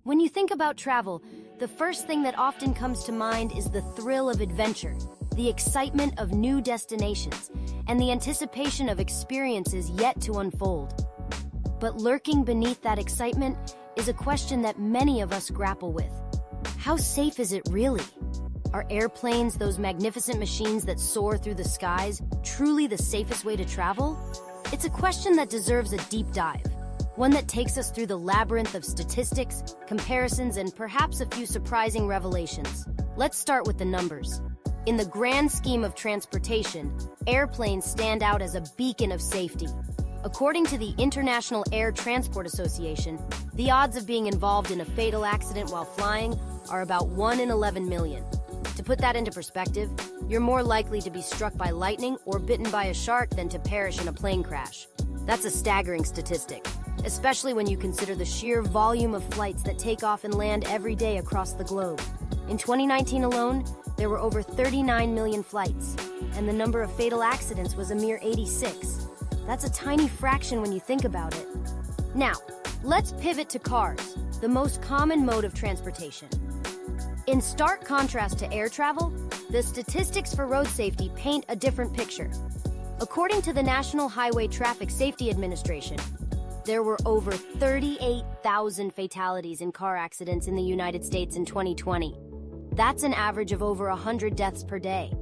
When you think about travel, the first thing that often comes to mind is the thrill of adventure, the excitement of new destinations, and the anticipation of experiences yet to unfold. But lurking beneath that excitement is a question that many of us grapple with. How safe is it really? Are airplanes, those magnificent machines that soar through the skies, truly the safest way to travel? It's a question that deserves a deep dive, one that takes us through the labyrinth of statistics, comparisons, and perhaps a few surprising revelations. Let's start with the numbers. In the grand scheme of transportation, airplanes stand out as a beacon of safety. According to the International Air Transport Association, the odds of being involved in a fatal accident while flying are about 1 in 11 million. To put that into perspective, you're more likely to be struck by lightning or bitten by a shark than to perish in a plane crash. That's a staggering statistic, especially when you consider the sheer volume of flights that take off and land every day across the globe. In 2019 alone, there were over 39 million flights, and the number of fatal accidents was a mere 86. That's a tiny fraction when you think about it. Now, let's pivot to cars, the most common mode of transportation. In stark contrast to air travel, the statistics for road safety paint a different picture. According to the National Highway Traffic Safety Administration, there were over 38,000 fatalities in car accidents in the United States in 2020. That's an average of over 100 deaths per day.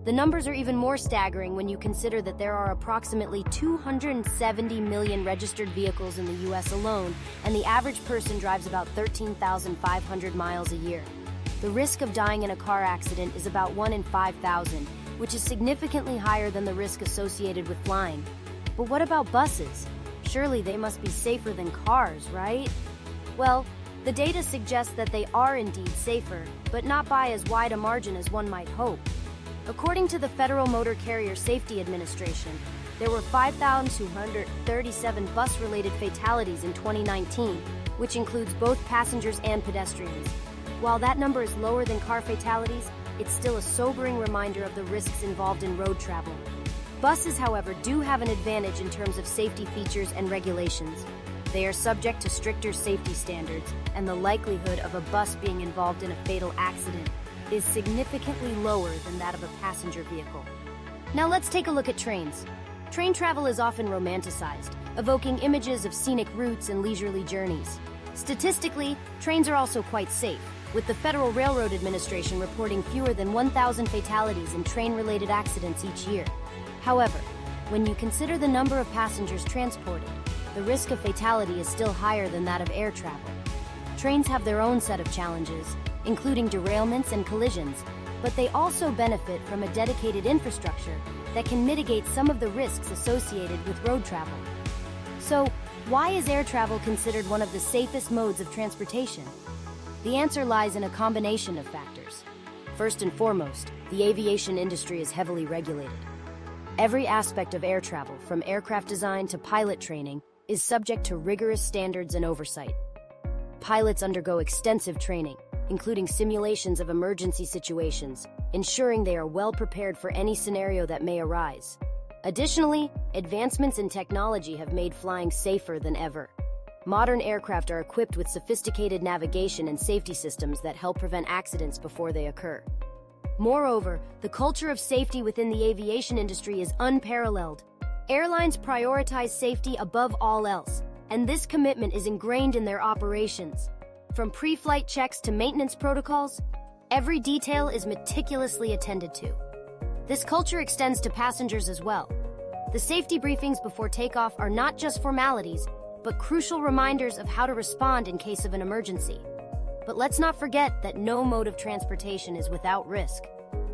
The numbers are even more staggering when you consider that there are approximately 270 million registered vehicles in the US alone, and the average person drives about 13,500 miles a year. The risk of dying in a car accident is about 1 in 5,000, which is significantly higher than the risk associated with flying. But what about buses? Surely they must be safer than cars, right? Well, the data suggests that they are indeed safer, but not by as wide a margin as one might hope. According to the Federal Motor Carrier Safety Administration, there were 5,237 bus-related fatalities in 2019, which includes both passengers and pedestrians. While that number is lower than car fatalities, it's still a sobering reminder of the risks involved in road travel. Buses, however, do have an advantage in terms of safety features and regulations. They are subject to stricter safety standards, and the likelihood of a bus being involved in a fatal accident is significantly lower than that of a passenger vehicle. Now let's take a look at trains. Train travel is often romanticized, evoking images of scenic routes and leisurely journeys. Statistically, trains are also quite safe, with the Federal Railroad Administration reporting fewer than 1,000 fatalities in train-related accidents each year. However, when you consider the number of passengers transported, the risk of fatality is still higher than that of air travel. Trains have their own set of challenges, including derailments and collisions, but they also benefit from a dedicated infrastructure that can mitigate some of the risks associated with road travel. So, why is air travel considered one of the safest modes of transportation? The answer lies in a combination of factors. First and foremost, the aviation industry is heavily regulated. Every aspect of air travel, from aircraft design to pilot training, is subject to rigorous standards and oversight. Pilots undergo extensive training, including simulations of emergency situations, ensuring they are well prepared for any scenario that may arise. Additionally, advancements in technology have made flying safer than ever. Modern aircraft are equipped with sophisticated navigation and safety systems that help prevent accidents before they occur. Moreover, the culture of safety within the aviation industry is unparalleled. Airlines prioritize safety above all else, and this commitment is ingrained in their operations. From pre-flight checks to maintenance protocols, every detail is meticulously attended to. This culture extends to passengers as well. The safety briefings before takeoff are not just formalities, but crucial reminders of how to respond in case of an emergency. But let's not forget that no mode of transportation is without risk.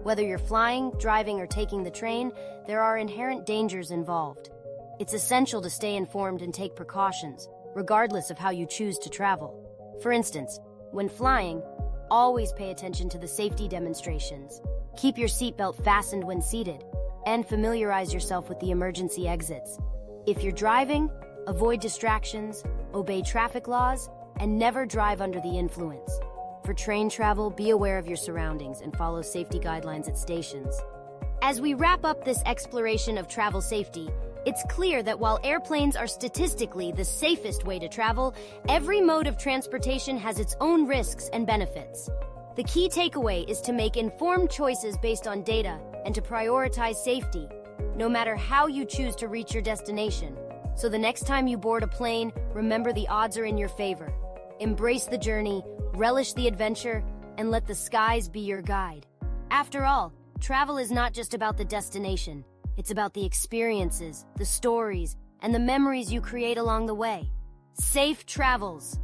Whether you're flying, driving, or taking the train, there are inherent dangers involved. It's essential to stay informed and take precautions, regardless of how you choose to travel. For instance, when flying, always pay attention to the safety demonstrations. Keep your seatbelt fastened when seated, and familiarize yourself with the emergency exits. If you're driving, avoid distractions, obey traffic laws, and never drive under the influence. For train travel, be aware of your surroundings and follow safety guidelines at stations. As we wrap up this exploration of travel safety, It's clear that while airplanes are statistically the safest way to travel, every mode of transportation has its own risks and benefits. The key takeaway is to make informed choices based on data and to prioritize safety, no matter how you choose to reach your destination. So the next time you board a plane, remember the odds are in your favor. Embrace the journey, relish the adventure, and let the skies be your guide. After all, travel is not just about the destination. It's about the experiences, the stories, and the memories you create along the way. Safe travels!